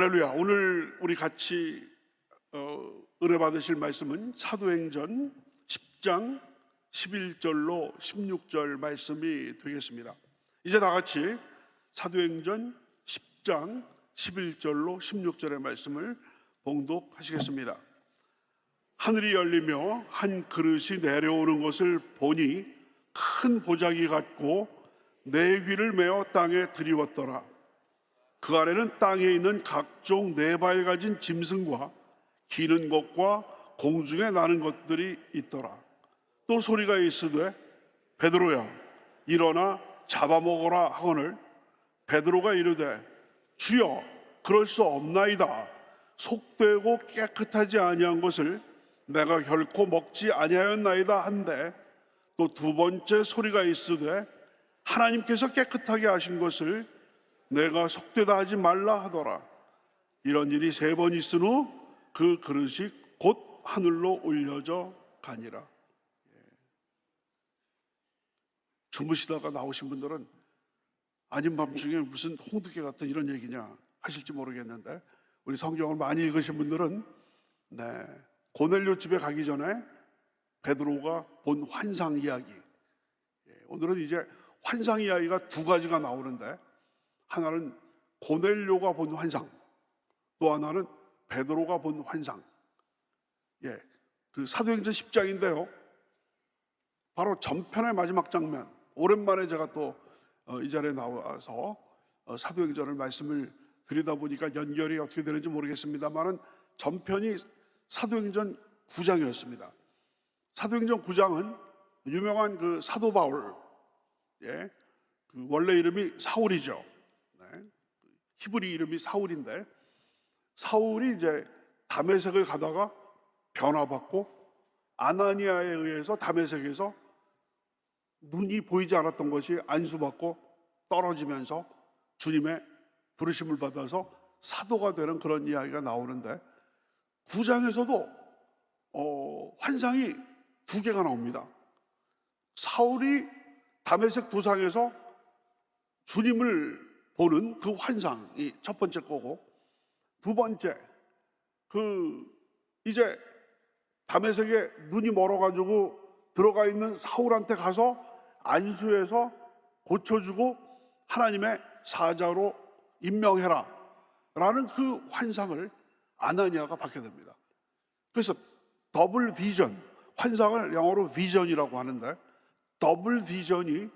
할렐루야. 오늘 우리 같이 은혜 받으실 말씀은 사도행전 10장 11절로 16절 말씀이 되겠습니다. 이제 다 같이 사도행전 10장 11절로 16절의 말씀을 봉독하시겠습니다. 하늘이 열리며 한 그릇이 내려오는 것을 보니 큰 보자기 같고 네 귀를 메어 땅에 들이웠더라. 그 안에는 땅에 있는 각종 네 발 가진 짐승과 기는 것과 공중에 나는 것들이 있더라. 또 소리가 있으되 베드로야 일어나 잡아먹어라 하거늘 베드로가 이르되 주여 그럴 수 없나이다. 속되고 깨끗하지 아니한 것을 내가 결코 먹지 아니하였나이다 한데, 또 두 번째 소리가 있으되 하나님께서 깨끗하게 하신 것을 내가 속되다 하지 말라 하더라. 이런 일이 세 번 있은 후 그 그릇이 곧 하늘로 올려져 가니라. 주무시다가 나오신 분들은 아닌 밤중에 무슨 홍두깨 같은 이런 얘기냐 하실지 모르겠는데, 우리 성경을 많이 읽으신 분들은 고넬료 집에 가기 전에 베드로가 본 환상 이야기, 오늘은 이제 환상 이야기가 두 가지가 나오는데, 하나는 고넬료가 본 환상, 또 하나는 베드로가 본 환상. 그 사도행전 10장인데요, 바로 전편의 마지막 장면. 오랜만에 제가 또 이 자리에 나와서 사도행전을 말씀을 드리다 보니까 연결이 어떻게 되는지 모르겠습니다만은 전편이 사도행전 9장이었습니다. 사도행전 9장은 유명한 그 사도 바울, 그 원래 이름이 사울이죠. 히브리 이름이 사울인데, 사울이 이제 다메섹을 가다가 변화받고 아나니아에 의해서 다메섹에서 눈이 보이지 않았던 것이 안수받고 떨어지면서 주님의 부르심을 받아서 사도가 되는 그런 이야기가 나오는데, 9장에서도 환상이 두 개가 나옵니다. 사울이 다메섹 도상에서 주님을 보는 그 환상이 첫 번째 거고, 두 번째, 이제 다메섹에 눈이 멀어가지고 들어가 있는 사울한테 가서 안수해서 고쳐주고 하나님의 사자로 임명해라 라는 그 환상을 아나니아가 받게 됩니다. 그래서 더블 비전, 환상을 영어로 비전이라고 하는데, 더블 비전이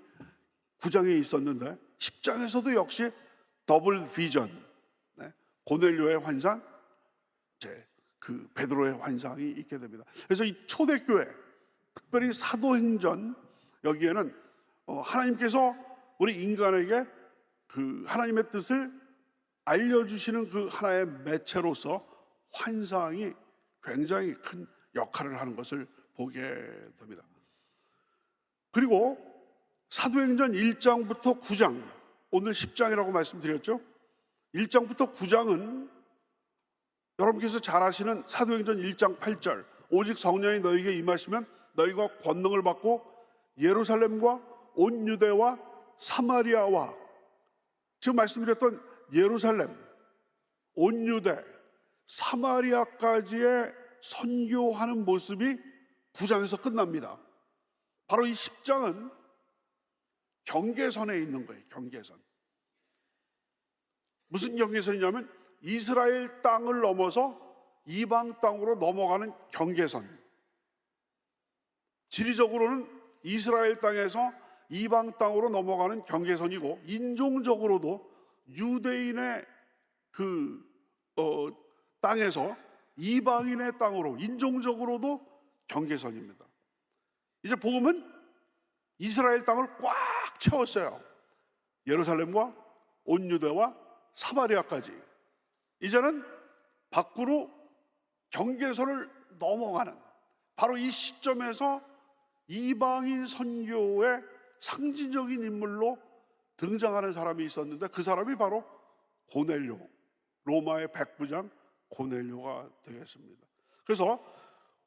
9장에 있었는데 10장에서도 역시 더블 비전, 고넬료의 환상, 그 베드로의 환상이 있게 됩니다. 그래서 이 초대교회, 특별히 사도행전, 여기에는 하나님께서 우리 인간에게 그 하나님의 뜻을 알려주시는 그 하나의 매체로서 환상이 굉장히 큰 역할을 하는 것을 보게 됩니다. 그리고 사도행전 1장부터 9장, 오늘 10장이라고 말씀드렸죠. 1장부터 9장은 여러분께서 잘 아시는 사도행전 1장 8절, 오직 성령이 너희에게 임하시면 너희가 권능을 받고 예루살렘과 온 유대와 사마리아와, 지금 말씀드렸던 예루살렘, 온 유대, 사마리아까지의 선교하는 모습이 9장에서 끝납니다. 바로 이 10장은 경계선에 있는 거예요. 경계선. 무슨 경계선이냐면 이스라엘 땅을 넘어서 이방 땅으로 넘어가는 경계선. 지리적으로는 이스라엘 땅에서 이방 땅으로 넘어가는 경계선이고, 인종적으로도 유대인의 땅에서 이방인의 땅으로 인종적으로도 경계선입니다. 이제 복음은 이스라엘 땅을 꽉 채웠어요. 예루살렘과 온 유대와 사마리아까지. 이제는 밖으로 경계선을 넘어가는, 바로 이 시점에서 이방인 선교의 상징적인 인물로 등장하는 사람이 있었는데, 그 사람이 바로 고넬료, 로마의 백부장 고넬료가 되겠습니다. 그래서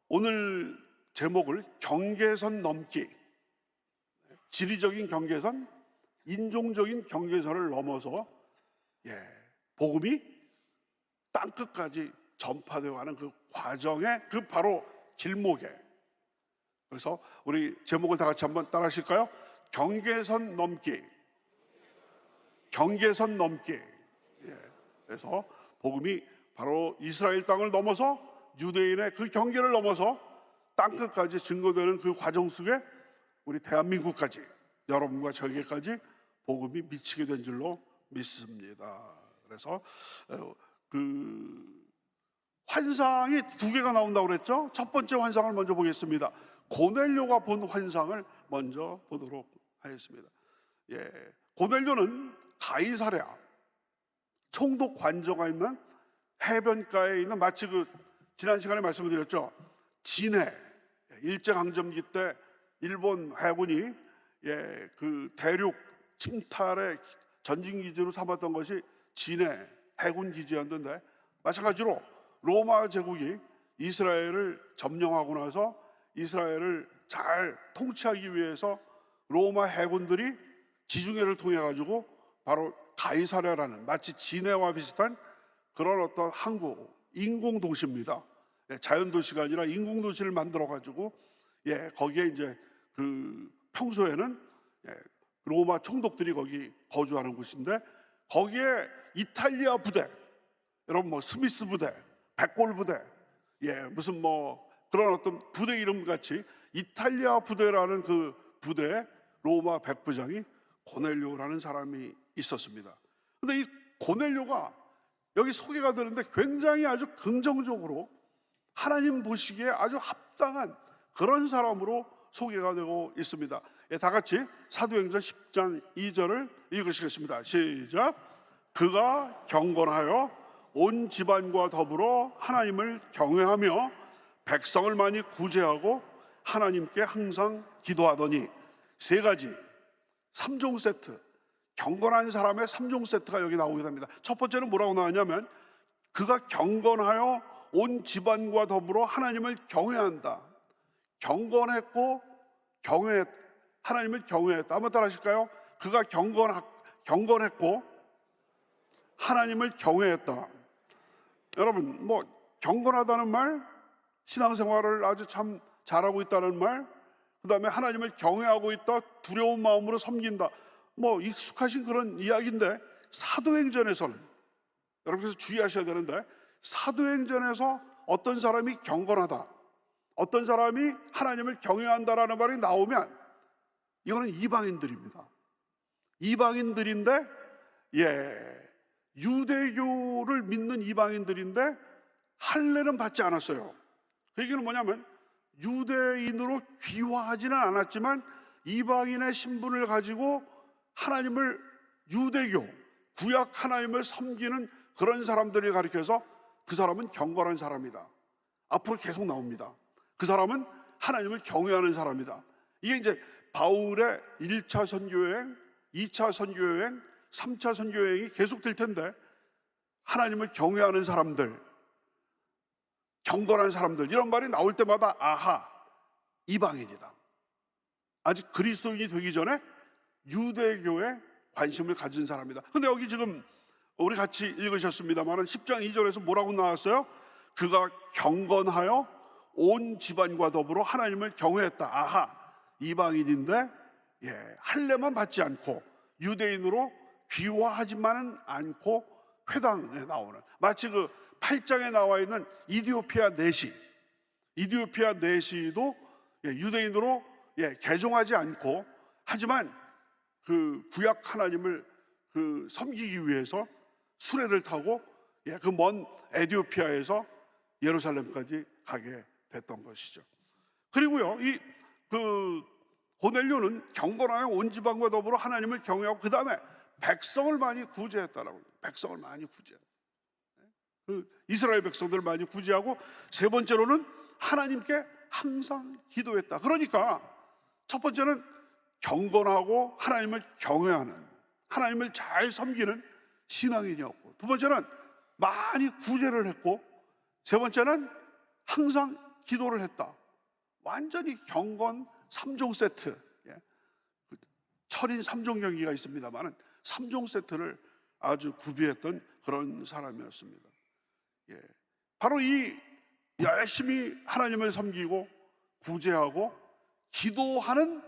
오늘 제목을 경계선 넘기, 지리적인 경계선, 인종적인 경계선을 넘어서 복음이 땅끝까지 전파되어 가는 그 과정에 그 바로 길목에, 그래서 우리 제목을 다 같이 한번 따라 하실까요? 경계선 넘기. 경계선 넘기. 예. 그래서 복음이 바로 이스라엘 땅을 넘어서 유대인의 그 경계를 넘어서 땅끝까지 증거되는 그 과정 속에 우리 대한민국까지, 여러분과 저에게까지 복음이 미치게 된 줄로 믿습니다. 그래서 그 환상이 두 개가 나온다고 그랬죠. 첫 번째 환상을 먼저 보겠습니다. 고넬료가 본 환상을 먼저 보도록 하겠습니다. 예, 고넬료는 가이사랴 총독 관저가 있는 해변가에 있는, 마치 그 지난 시간에 말씀을 드렸죠, 진해 일제강점기 때 일본 해군이 그 대륙 침탈의 전진기지로 삼았던 것이 진해 해군 기지였는데, 마찬가지로 로마 제국이 이스라엘을 점령하고 나서 이스라엘을 잘 통치하기 위해서 로마 해군들이 지중해를 통해 가지고 바로 가이사랴라는, 마치 진해와 비슷한 그런 어떤 항구, 인공 도시입니다. 자연 도시가 아니라 인공 도시를 만들어 가지고 거기에 이제 그 평소에는 로마 총독들이 거기 거주하는 곳인데, 거기에 이탈리아 부대, 여러분 뭐 스미스 부대, 백골 부대, 무슨 뭐 그런 어떤 부대 이름 같이 이탈리아 부대라는 그 부대에 로마 백부장이 고넬료라는 사람이 있었습니다. 근데 이 고넬료가 여기 소개가 되는데 굉장히 아주 긍정적으로 하나님 보시기에 아주 합당한 그런 사람으로 소개가 되고 있습니다. 다 같이 사도행전 10장 2절을 읽으시겠습니다. 시작. 그가 경건하여 온 집안과 더불어 하나님을 경외하며 백성을 많이 구제하고 하나님께 항상 기도하더니. 세 가지 3종 세트, 경건한 사람의 3종 세트가 여기 나오게 됩니다. 첫 번째는 뭐라고 나왔냐면, 그가 경건하여 온 집안과 더불어 하나님을 경외한다. 경건했고 하나님을 경외했다. 한번 따라 하실까요? 그가 경건했고 하나님을 경외했다. 여러분, 뭐 경건하다는 말, 신앙생활을 아주 참 잘하고 있다는 말, 그 다음에 하나님을 경외하고 있다, 두려운 마음으로 섬긴다, 뭐 익숙하신 그런 이야기인데, 사도행전에서는, 여러분께서 주의하셔야 되는데, 사도행전에서 어떤 사람이 경건하다, 어떤 사람이 하나님을 경외한다라는 말이 나오면 이거는 이방인들입니다. 이방인들인데, 유대교를 믿는 이방인들인데 할례는 받지 않았어요. 그 얘기는 뭐냐면, 유대인으로 귀화하지는 않았지만 이방인의 신분을 가지고 하나님을, 유대교 구약 하나님을 섬기는 그런 사람들을 가리켜서 그 사람은 경건한 사람이다. 앞으로 계속 나옵니다. 그 사람은 하나님을 경외하는 사람이다. 이게 이제 바울의 1차 선교여행, 2차 선교여행, 3차 선교여행이 계속될 텐데, 하나님을 경외하는 사람들, 경건한 사람들, 이런 말이 나올 때마다 아하, 이방인이다. 아직 그리스도인이 되기 전에 유대교에 관심을 가진 사람이다. 근데 여기 지금 우리 같이 읽으셨습니다만 10장 2절에서 뭐라고 나왔어요? 그가 경건하여 온 집안과 더불어 하나님을 경외했다. 아하, 이방인인데 할례만 받지 않고 유대인으로 귀화하지만은 않고 회당에 나오는, 마치 그 8장에 나와 있는 이디오피아 내시도 유대인으로 개종하지 않고, 하지만 그 구약 하나님을 그 섬기기 위해서 수레를 타고 그 먼 에티오피아에서 예루살렘까지 가게 됐던 것이죠. 그리고요, 이 그 고넬료는 경건하여 온 지방과 더불어 하나님을 경외하고, 그 다음에 백성을 많이 구제했다라고. 백성을 많이 구제. 그 이스라엘 백성들을 많이 구제하고, 세 번째로는 하나님께 항상 기도했다. 그러니까 첫 번째는 경건하고 하나님을 경외하는, 하나님을 잘 섬기는 신앙인이었고, 두 번째는 많이 구제를 했고, 세 번째는 항상 기도를 했다. 완전히 경건 3종 세트. 철인 3종 경기가 있습니다만 3종 세트를 아주 구비했던 그런 사람이었습니다. 예, 바로 이 열심히 하나님을 섬기고 구제하고 기도하는,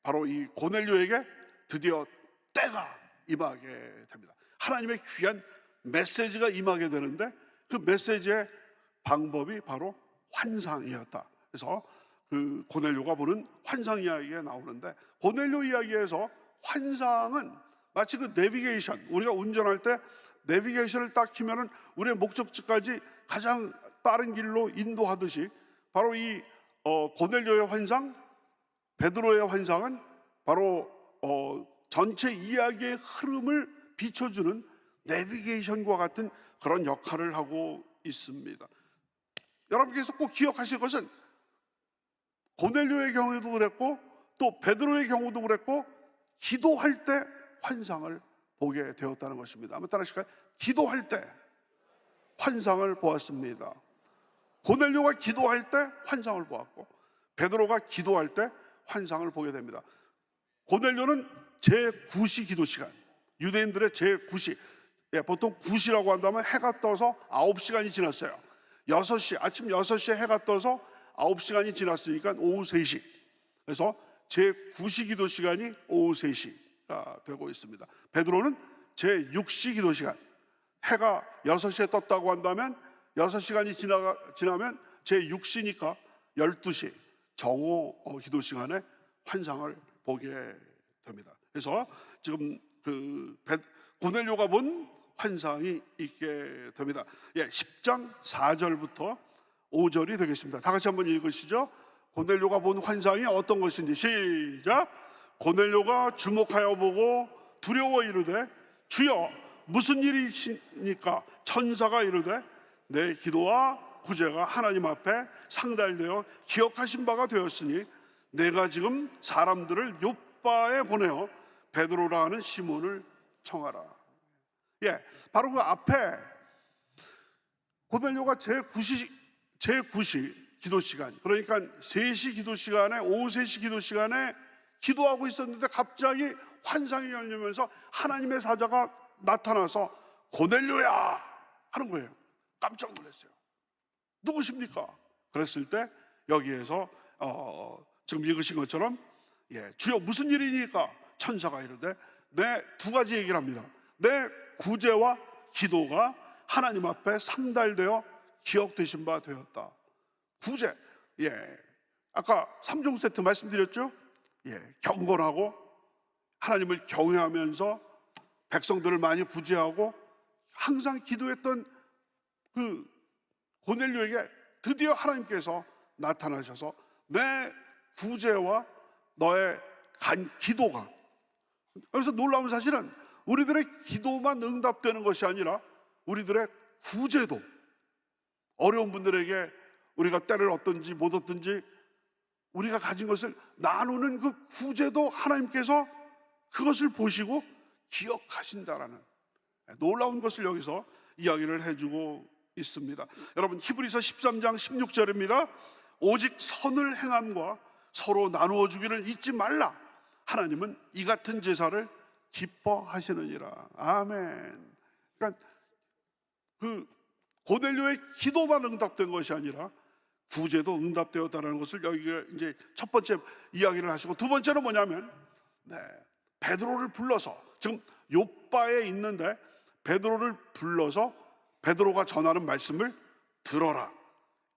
바로 이 고넬료에게 드디어 때가 임하게 됩니다. 하나님의 귀한 메시지가 임하게 되는데 그 메시지의 방법이 바로 환상이었다. 그래서 그 고넬료가 보는 환상 이야기가 나오는데, 고넬료 이야기에서 환상은 마치 그 내비게이션, 우리가 운전할 때 내비게이션을 딱 키면은 우리의 목적지까지 가장 빠른 길로 인도하듯이, 바로 이 고넬료의 환상, 베드로의 환상은 바로 전체 이야기의 흐름을 비춰주는 내비게이션과 같은 그런 역할을 하고 있습니다. 여러분께서 꼭 기억하실 것은 고넬료의 경우에도 그랬고 또 베드로의 경우도 그랬고, 기도할 때 환상을 보게 되었다는 것입니다. 한번 따라하실까요? 기도할 때 환상을 보았습니다. 고넬료가 기도할 때 환상을 보았고 베드로가 기도할 때 환상을 보게 됩니다. 고넬료는 제9시 기도 시간, 유대인들의 제9시, 보통 9시라고 한다면 해가 떠서 9시간이 지났어요. 6시, 아침 6시에 해가 떠서 9시간이 지났으니까 오후 3시. 그래서 제9시 기도 시간이 오후 3시가 되고 있습니다. 베드로는 제6시 기도 시간, 해가 6시에 떴다고 한다면 6시간이 지나면 제6시니까 12시 정오 기도 시간에 환상을 보게 됩니다. 그래서 지금 고넬료가 본 환상이 있게 됩니다. 10장 4절부터 5절이 되겠습니다. 다 같이 한번 읽으시죠. 고넬료가 본 환상이 어떤 것인지 시작. 고넬료가 주목하여 보고 두려워 이르되, 주여 무슨 일이시니까? 천사가 이르되, 내 기도와 구제가 하나님 앞에 상달되어 기억하신 바가 되었으니 내가 지금 사람들을 요빠에 보내어 베드로라 하는 시몬을 청하라. 바로 그 앞에 고넬료가 제9시 기도 시간, 그러니까 3시 기도 시간에, 오후 3시 기도 시간에 기도하고 있었는데 갑자기 환상이 열리면서 하나님의 사자가 나타나서 고넬료야 하는 거예요. 깜짝 놀랐어요. 누구십니까? 그랬을 때 여기에서 지금 읽으신 것처럼 주여 무슨 일이니까? 천사가 이르되, 내 두 가지 얘기를 합니다. 내 구제와 기도가 하나님 앞에 상달되어 기억되신 바 되었다. 구제, 아까 3종 세트 말씀드렸죠? 경건하고 하나님을 경외하면서 백성들을 많이 구제하고 항상 기도했던 그 고넬료에게 드디어 하나님께서 나타나셔서 내 구제와 너의 기도가, 그래서 놀라운 사실은 우리들의 기도만 응답되는 것이 아니라 우리들의 구제도, 어려운 분들에게 우리가 때를 얻든지 못 얻든지 우리가 가진 것을 나누는 그 구제도 하나님께서 그것을 보시고 기억하신다라는 놀라운 것을 여기서 이야기를 해주고 있습니다. 여러분, 히브리서 13장 16절입니다. 오직 선을 행함과 서로 나누어 주기를 잊지 말라. 하나님은 이 같은 제사를 기뻐하시느니라. 아멘. 그러니까 그 고넬료의 기도만 응답된 것이 아니라 구제도 응답되었다는 것을 여기가 이제 첫 번째 이야기를 하시고, 두 번째는 뭐냐면 베드로를 불러서, 지금 요빠에 있는데 베드로를 불러서 베드로가 전하는 말씀을 들어라,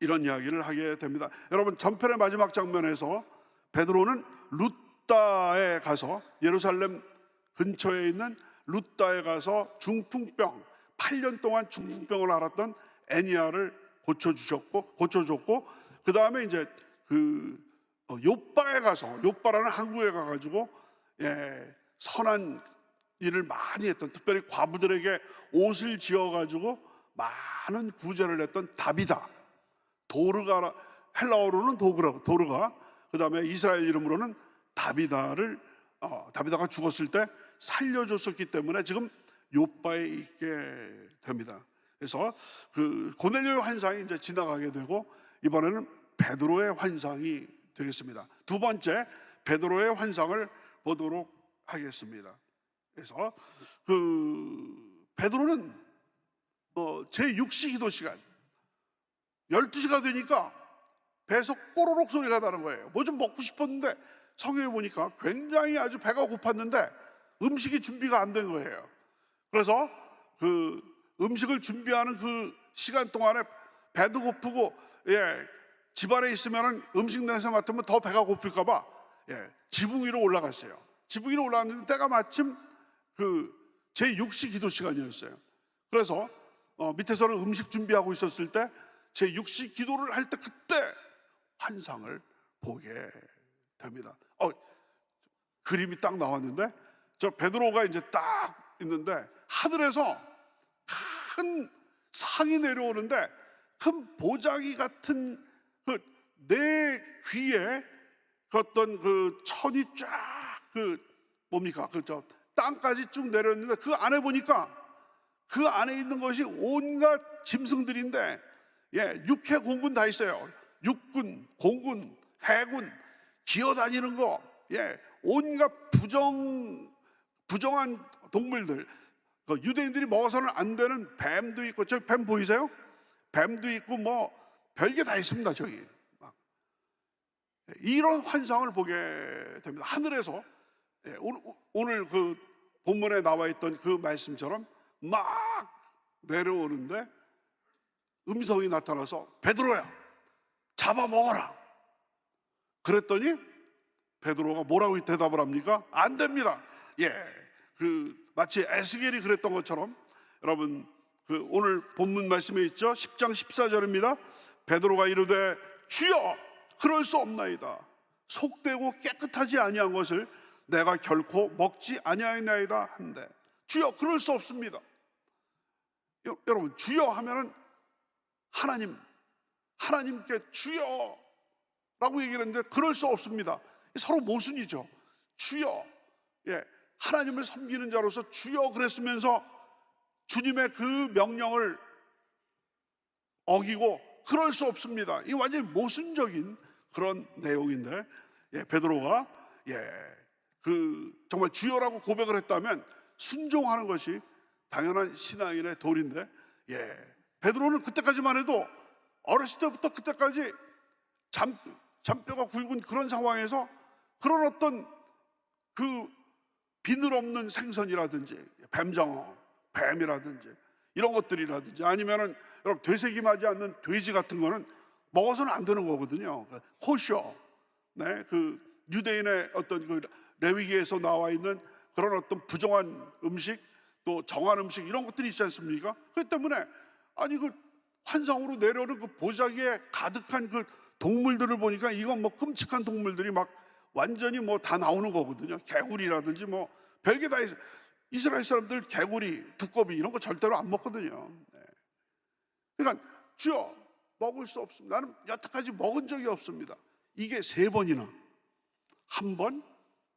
이런 이야기를 하게 됩니다. 여러분, 전편의 마지막 장면에서 베드로는 루다에 가서, 예루살렘 근처에 있는 루다에 가서 중풍병, 8년 동안 중풍병을 앓았던 애니아를 고쳐줬고, 그 다음에 이제 요빠에 가서, 요빠라는 항구에 가가지고 선한 일을 많이 했던, 특별히 과부들에게 옷을 지어가지고 많은 구제를 했던 다비다, 도르가, 헬라어로는 도르가, 그 다음에 이스라엘 이름으로는 다비다가 죽었을 때 살려줬었기 때문에 지금 요빠에 있게 됩니다. 그래서 그 고넬료의 환상이 이제 지나가게 되고, 이번에는 베드로의 환상이 되겠습니다. 두 번째 베드로의 환상을 보도록 하겠습니다. 그래서 베드로는 제6시 기도 시간 12시가 되니까 배에서 꼬르륵 소리가 나는 거예요. 뭐 좀 먹고 싶었는데 성경에 보니까 굉장히 아주 배가 고팠는데 음식이 준비가 안 된 거예요. 그래서 그 음식을 준비하는 그 시간 동안에 배도 고프고, 집안에 있으면 음식 냄새 맡으면 더 배가 고플까 봐 지붕 위로 올라갔어요. 지붕 위로 올라갔는데 때가 마침 그 제6시 기도 시간이었어요. 그래서 밑에서는 음식 준비하고 있었을 때 제6시 기도를 할 때 그때 환상을 보게 됩니다. 그림이 딱 나왔는데 저 베드로가 이제 딱 있는데 하늘에서 큰 상이 내려오는데 큰 보자기 같은 내 귀에 그 어떤 그 천이 쫙 뭡니까 저 땅까지 쭉 내렸는데 그 안에 보니까 그 안에 있는 것이 온갖 짐승들인데 육해 공군 다 있어요. 육군, 공군, 해군 기어다니는 거, 온갖 부정한 동물들, 유대인들이 먹어서는 안 되는 뱀도 있고, 저기 뱀 보이세요? 뱀도 있고 뭐 별게 다 있습니다. 저기 이런 환상을 보게 됩니다. 하늘에서 오늘 그 본문에 나와 있던 그 말씀처럼 막 내려오는데 음성이 나타나서 베드로야 잡아먹어라 그랬더니 베드로가 뭐라고 대답을 합니까? 안 됩니다. 마치 에스겔이 그랬던 것처럼 여러분 오늘 본문 말씀에 있죠. 10장 14절입니다. 베드로가 이르되 주여 그럴 수 없나이다. 속되고 깨끗하지 아니한 것을 내가 결코 먹지 아니하였나이다 한데, 주여 그럴 수 없습니다. 여러분 주여 하면은 하나님께 주여 라고 얘기를 했는데 그럴 수 없습니다. 서로 모순이죠. 주여, 하나님을 섬기는 자로서 주여 그랬으면서 주님의 그 명령을 어기고 그럴 수 없습니다. 이 완전히 모순적인 그런 내용인데, 베드로가 정말 주여라고 고백을 했다면 순종하는 것이 당연한 신앙인의 도리인데, 베드로는 그때까지만 해도 어렸을 때부터 그때까지 잔뼈가 굵은 그런 상황에서 그런 어떤 그 비늘 없는 생선이라든지 뱀장어, 뱀이라든지 이런 것들이라든지 아니면은 여러분 되새김하지 않는 돼지 같은 거는 먹어서는 안 되는 거거든요. 코셔, 그 유대인의 어떤 그 레위기에서 나와 있는 그런 어떤 부정한 음식, 또 정한 음식 이런 것들이 있지 않습니까? 그렇기 때문에 그 환상으로 내려오는 그 보자기에 가득한 그 동물들을 보니까 이건 뭐 끔찍한 동물들이 막 완전히 뭐 다 나오는 거거든요. 개구리라든지 뭐 별게 다 있어요. 이스라엘 사람들 개구리, 두꺼비 이런 거 절대로 안 먹거든요. 그러니까 주여 먹을 수 없습니다. 나는 여태까지 먹은 적이 없습니다. 이게 3번이나, 한 번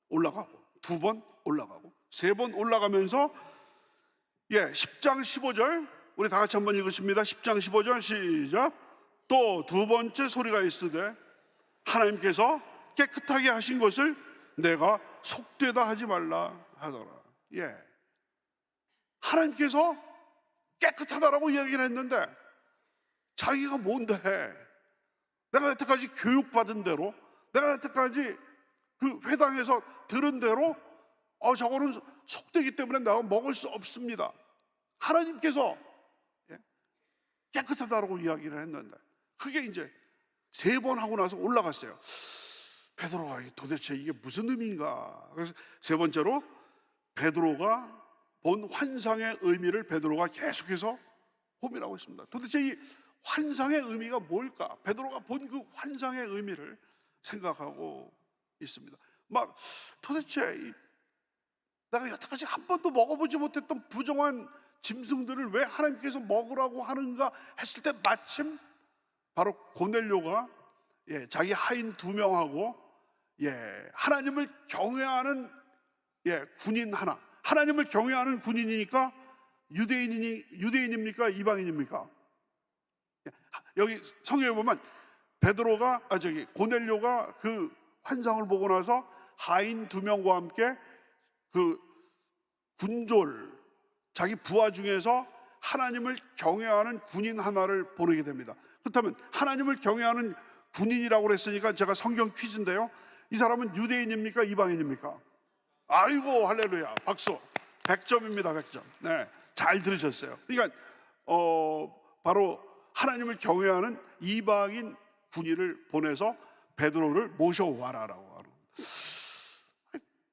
올라가고 2번 올라가고 3번 올라가면서 10장 15절 우리 다 같이 한번 읽으십니다. 10장 15절 시작. 또 2번째 소리가 있으되 하나님께서 깨끗하게 하신 것을 내가 속되다 하지 말라 하더라. 하나님께서 깨끗하다라고 이야기를 했는데 자기가 뭔데 내가 여태까지 교육받은 대로, 내가 여태까지 그 회당에서 들은 대로 저거는 속되기 때문에 내가 먹을 수 없습니다. 하나님께서 깨끗하다라고 이야기를 했는데 그게 이제 3번 하고 나서 올라갔어요. 베드로가 도대체 이게 무슨 의미인가? 그래서 3번째로 베드로가 본 환상의 의미를 베드로가 계속해서 고민하고 있습니다. 도대체 이 환상의 의미가 뭘까? 베드로가 본 그 환상의 의미를 생각하고 있습니다. 막 도대체 내가 여태까지 한 번도 먹어보지 못했던 부정한 짐승들을 왜 하나님께서 먹으라고 하는가 했을 때 마침 바로 고넬료가 자기 하인 2명하고 하나님을 경외하는 군인 하나, 하나님을 경외하는 군인이니까 유대인입니까? 이방인입니까? 여기 성경에 보면 고넬료가 그 환상을 보고 나서 하인 2명과 함께 그 군졸, 자기 부하 중에서 하나님을 경외하는 군인 하나를 보내게 됩니다. 그렇다면 하나님을 경외하는 군인이라고 그랬으니까 제가 성경 퀴즈인데요, 이 사람은 유대인입니까? 이방인입니까? 아이고 할렐루야, 박수. 100점입니다. 100점. 네, 잘 들으셨어요. 그러니까 바로 하나님을 경외하는 이방인 군인을 보내서 베드로를 모셔와라라고 하는.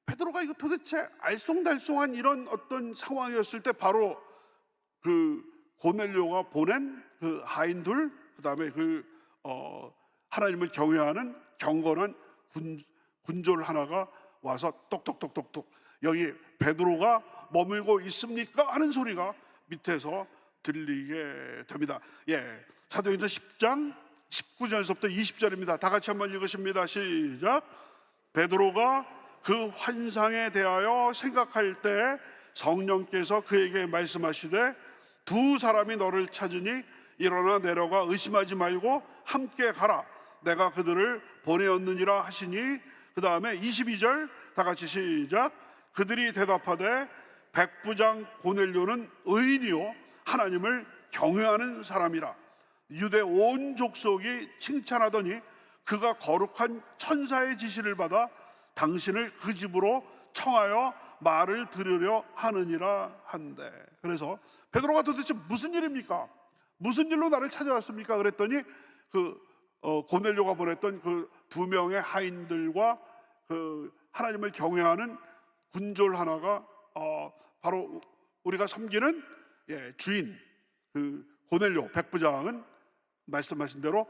베드로가 이거 도대체 알쏭달쏭한 이런 어떤 상황이었을 때 바로 그 고넬료가 보낸 그 하인들, 그다음에 하나님을 경외하는 경건한 군졸 하나가 와서 똑똑똑똑똑 여기 베드로가 머물고 있습니까? 하는 소리가 밑에서 들리게 됩니다. 예, 사도행전 10장 19절에서부터 20절입니다. 다 같이 한번 읽으십니다. 시작. 베드로가 그 환상에 대하여 생각할 때 성령께서 그에게 말씀하시되 두 사람이 너를 찾으니 일어나 내려가 의심하지 말고 함께 가라. 내가 그들을 보내었느니라 하시니, 그 다음에 22절 다 같이 시작. 그들이 대답하되 백부장 고넬료는 의인이요 하나님을 경외하는 사람이라. 유대 온 족속이 칭찬하더니 그가 거룩한 천사의 지시를 받아 당신을 그 집으로 청하여 말을 들으려 하느니라 한대. 그래서 베드로가 도대체 무슨 일입니까? 무슨 일로 나를 찾아왔습니까? 그랬더니 고넬료가 보냈던 그 두 명의 하인들과 그 하나님을 경외하는 군졸 하나가 바로 우리가 섬기는 주인 그 고넬료 백부장은 말씀하신 대로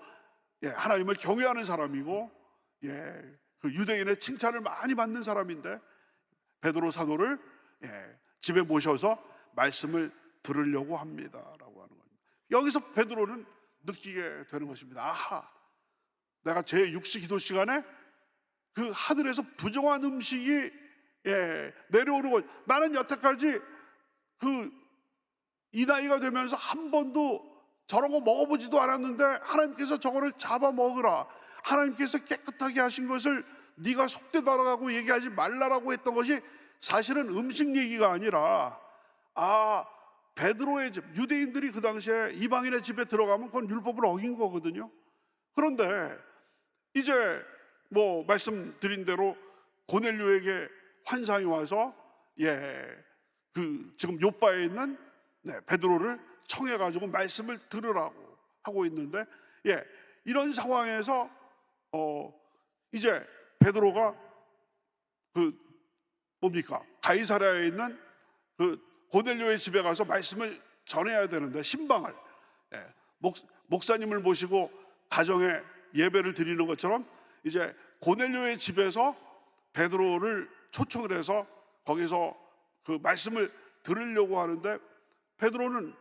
하나님을 경외하는 사람이고 그 유대인의 칭찬을 많이 받는 사람인데 베드로 사도를 집에 모셔서 말씀을 들으려고 합니다라고 하는 겁니다. 여기서 베드로는 느끼게 되는 것입니다. 아하, 내가 제6시 기도 시간에 그 하늘에서 부정한 음식이 내려오는 것, 나는 여태까지 이 나이가 되면서 한 번도 저런 거 먹어보지도 않았는데 하나님께서 저거를 잡아 먹으라, 하나님께서 깨끗하게 하신 것을 네가 속되다라고 얘기하지 말라라고 했던 것이 사실은 음식 얘기가 아니라 베드로의 집, 유대인들이 그 당시에 이방인의 집에 들어가면 그건 율법을 어긴 거거든요. 그런데 이제 말씀드린 대로 고넬료에게 환상이 와서 지금 요바에 있는 베드로를 청해가지고 말씀을 들으라고 하고 있는데 이런 상황에서 이제 베드로가 가이사랴에 있는 고넬료의 집에 가서 말씀을 전해야 되는데 신방을 목사님을 모시고 가정에 예배를 드리는 것처럼 이제 고넬료의 집에서 베드로를 초청을 해서 거기서 그 말씀을 들으려고 하는데 베드로는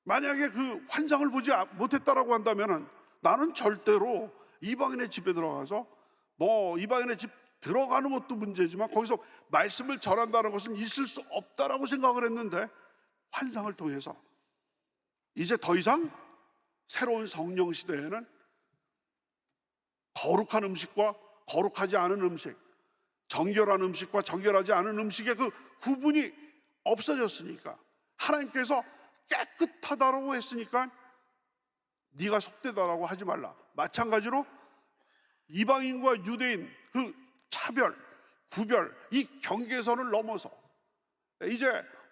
만약에 그 환상을 보지 못했다라고 한다면은 나는 절대로 이방인의 집에 들어가서 이방인의 집 들어가는 것도 문제지만 거기서 말씀을 전한다는 것은 있을 수 없다라고 생각을 했는데 환상을 통해서 이제 더 이상 새로운 성령 시대에는 거룩한 음식과 거룩하지 않은 음식, 정결한 음식과 정결하지 않은 음식의 그 구분이 없어졌으니까, 하나님께서 깨끗하다라고 했으니까 네가 속되다라고 하지 말라. 마찬가지로 이방인과 유대인 그 차별, 구별, 이 경계선을 넘어서 이제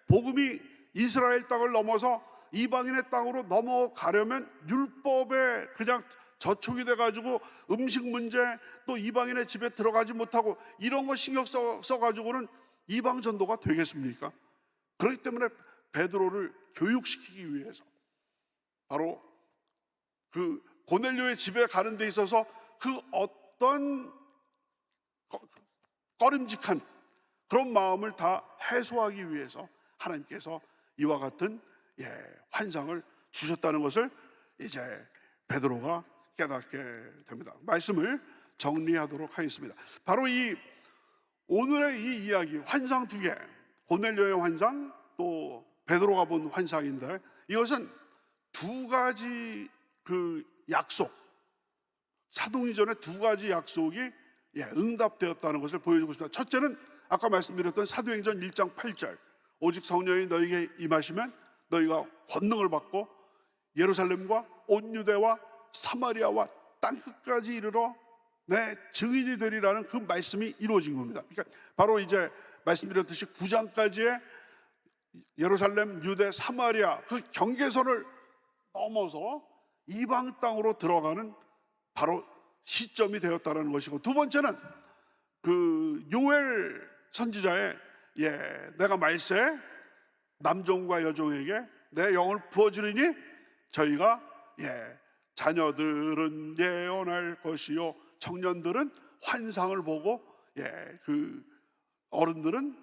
복음이 이스라엘 땅을 넘어서 이방인의 땅으로 넘어가려면 율법에 그냥 저촉이 돼가지고 음식 문제, 또 이방인의 집에 들어가지 못하고 이런 거 신경 써가지고는 이방 전도가 되겠습니까? 그렇기 때문에 베드로를 교육시키기 위해서 바로 그 고넬료의 집에 가는 데 있어서 그 어떤 꺼림직한 그런 마음을 다 해소하기 위해서 하나님께서 이와 같은 환상을 주셨다는 것을 이제 베드로가 깨닫게 됩니다. 말씀을 정리하도록 하겠습니다. 바로 오늘의 이 이야기, 환상 두 개, 고넬료의 환상, 또 베드로가 본 환상인데 이것은 두 가지 그 약속, 사도행전의 두 가지 약속이 응답되었다는 것을 보여주고 싶습니다. 첫째는 아까 말씀드렸던 사도행전 1장 8절, 오직 성령이 너에게 임하시면 너희가 권능을 받고 예루살렘과 온 유대와 사마리아와 땅끝까지 이르러 내 증인이 되리라는 그 말씀이 이루어진 겁니다. 그러니까 바로 이제 말씀드렸듯이 9장까지의 예루살렘, 유대, 사마리아 그 경계선을 넘어서 이방 땅으로 들어가는 바로 시점이 되었다는 것이고, 두 번째는 그 요엘 선지자의 내가 말세 남종과 여종에게 내 영을 부어주리니 저희가 자녀들은 예언할 것이요 청년들은 환상을 보고 그 어른들은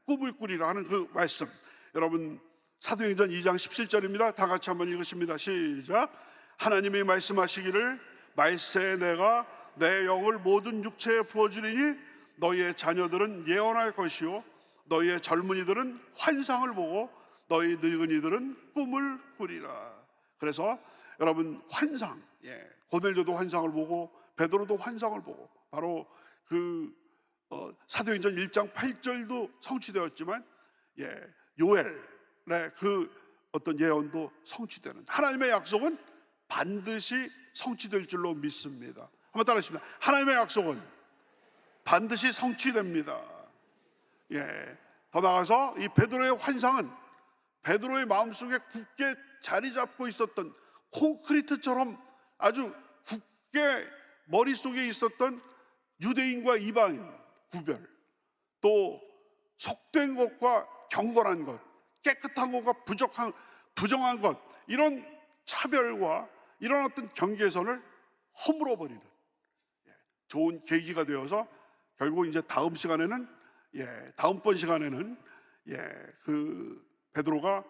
꿈을 꾸리라 하는 그 말씀, 여러분 사도행전 2장 17절입니다. 다 같이 한번 읽으십니다. 시작. 하나님이 말씀하시기를 말세 내가 내 영을 모든 육체에 부어주리니 너희의 자녀들은 예언할 것이요 너희의 젊은이들은 환상을 보고 너희 늙은이들은 꿈을 꾸리라. 그래서 여러분 환상, 고넬료도 환상을 보고 베드로도 환상을 보고 바로 그 사도행전 1장 8절도 성취되었지만 요엘의 그 어떤 예언도 성취되는, 하나님의 약속은 반드시 성취될 줄로 믿습니다. 한번 따라하십니다. 하나님의 약속은 반드시 성취됩니다. 더 나아가서 이 베드로의 환상은 베드로의 마음속에 굳게 자리 잡고 있었던 콘크리트처럼 아주 굳게 머릿속에 있었던 유대인과 이방인 구별, 또 속된 것과 경건한 것, 깨끗한 것과 부정한 것, 이런 차별과 이런 어떤 경계선을 허물어버리는 좋은 계기가 되어서 결국 이제 다음번 시간에는 그 베드로가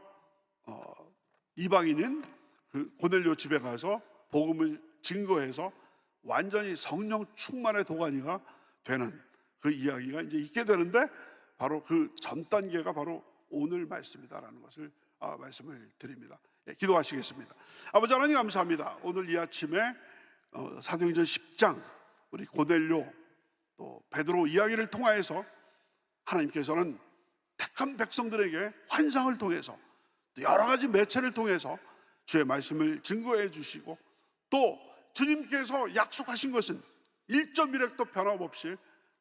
이방인인 그 고넬료 집에 가서 복음을 증거해서 완전히 성령 충만의 도가니가 되는 그 이야기가 이제 있게 되는데, 바로 그 전 단계가 바로 오늘 말씀이다라는 것을 말씀을 드립니다. 기도하시겠습니다. 아버지 하나님 감사합니다. 오늘 이 아침에 사도행전 10장 우리 고넬료 또 베드로 이야기를 통하여서 하나님께서는 택한 백성들에게 환상을 통해서 또 여러 가지 매체를 통해서 주의 말씀을 증거해 주시고, 또 주님께서 약속하신 것은 1.1획도 변함없이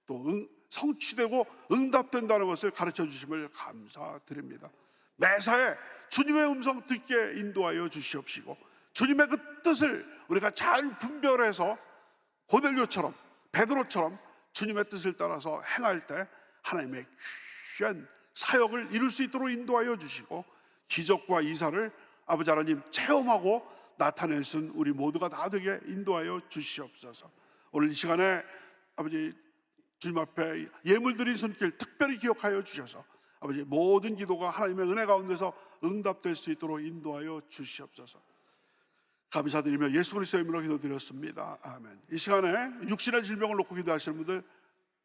또 성취되고 응답된다는 것을 가르쳐 주심을 감사드립니다. 매사에 주님의 음성 듣게 인도하여 주시옵시고, 주님의 그 뜻을 우리가 잘 분별해서 고넬료처럼 베드로처럼 주님의 뜻을 따라서 행할 때 하나님의 귀한 사역을 이룰 수 있도록 인도하여 주시고, 기적과 이사를 아버지 하나님 체험하고 나타낼 수 있는 우리 모두가 다 되게 인도하여 주시옵소서. 오늘 이 시간에 아버지 주님 앞에 예물 드린 손길 특별히 기억하여 주셔서 아버지 모든 기도가 하나님의 은혜 가운데서 응답될 수 있도록 인도하여 주시옵소서. 감사드리며 예수 그리스도의 이름으로 기도드렸습니다. 아멘. 이 시간에 육신의 질병을 놓고 기도하시는 분들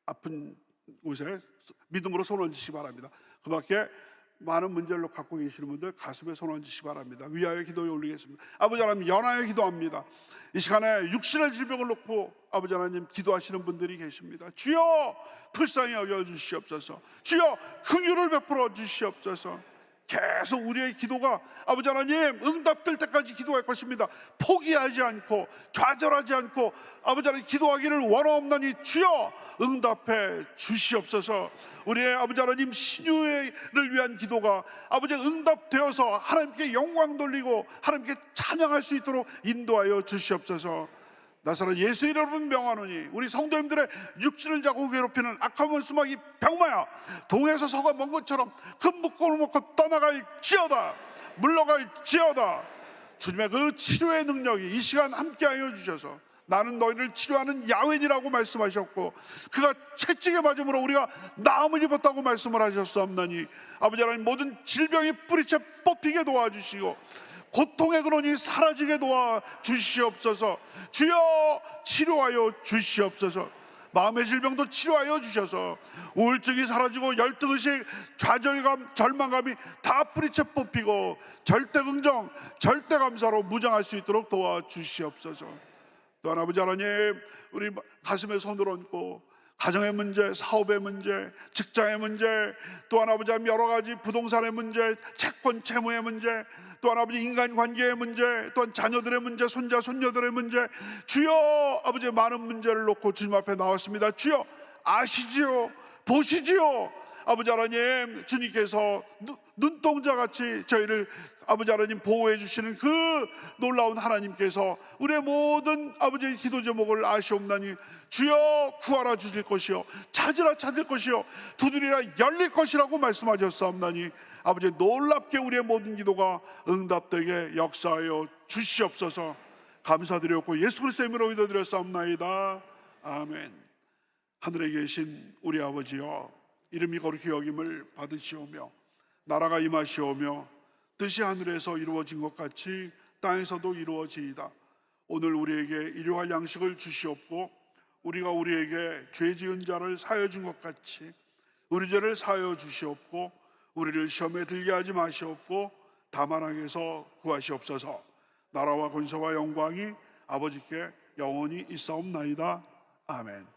아픈 곳에 믿음으로 손 얹으시기 바랍니다. 그 밖에 많은 문제를 갖고 계시는 분들 가슴에 손 얹으시기 바랍니다. 위하여 기도에 올리겠습니다. 아버지 하나님 연하여 기도합니다. 이 시간에 육신의 질병을 놓고 아버지 하나님 기도하시는 분들이 계십니다. 주여 불쌍히 여겨 주시옵소서. 주여 긍휼을 베풀어 주시옵소서. 계속 우리의 기도가 아버지 하나님 응답될 때까지 기도할 것입니다. 포기하지 않고 좌절하지 않고 아버지 하나님 기도하기를 원하옵나니 주여 응답해 주시옵소서. 우리의 아버지 하나님 신유를 위한 기도가 아버지 응답되어서 하나님께 영광 돌리고 하나님께 찬양할 수 있도록 인도하여 주시옵소서. 나사렛 예수 이름으로 명하노니 우리 성도님들의 육신을 자고 괴롭히는 악한 원수마귀 병마야 동에서 서가 먼 것처럼 큰 묶음을 먹고 떠나갈지어다, 물러갈지어다. 주님의 그 치료의 능력이 이 시간 함께하여 주셔서 나는 너희를 치료하는 야훼니라고 말씀하셨고 그가 채찍에 맞음으로 우리가 나음을 입었다고 말씀을 하셨사옵나니 아버지 하나님 모든 질병이 뿌리채 뽑히게 도와주시고 고통의 근원이 사라지게 도와주시옵소서. 주여 치료하여 주시옵소서. 마음의 질병도 치료하여 주셔서 우울증이 사라지고 열등의식, 좌절감, 절망감이 다 뿌리채 뽑히고 절대 긍정, 절대 감사로 무장할 수 있도록 도와주시옵소서. 또한 아버지 하나님 우리 가슴에 손을 얹고 가정의 문제, 사업의 문제, 직장의 문제, 또한 아버지 여러 가지 부동산의 문제, 채권 채무의 문제, 또한 아버지 인간관계의 문제, 또한 자녀들의 문제, 손자 손녀들의 문제, 주여 아버지 많은 문제를 놓고 주님 앞에 나왔습니다. 주여 아시지요, 보시지요. 아버지 하나님, 주님께서 눈동자같이 저희를 아버지 하나님 보호해 주시는 그 놀라운 하나님께서 우리의 모든 아버지의 기도 제목을 아시옵나니 주여 구하라 주실 것이요, 찾으라 찾을 것이요, 두드리라 열릴 것이라고 말씀하셨사옵나니 아버지 놀랍게 우리의 모든 기도가 응답되게 역사하여 주시옵소서. 감사드렸고 예수 그리스도의 이름으로 기도드렸사옵나이다. 아멘. 하늘에 계신 우리 아버지여, 이름이 거룩히 여김을 받으시오며 나라가 임하시오며 뜻이 하늘에서 이루어진 것 같이 땅에서도 이루어지이다. 오늘 우리에게 일용할 양식을 주시옵고 우리가 우리에게 죄 지은 자를 사하여 준 것 같이 우리 죄를 사하여 주시옵고 우리를 시험에 들게 하지 마시옵고 다만 악에서 구하시옵소서. 나라와 권세와 영광이 아버지께 영원히 있사옵나이다. 아멘.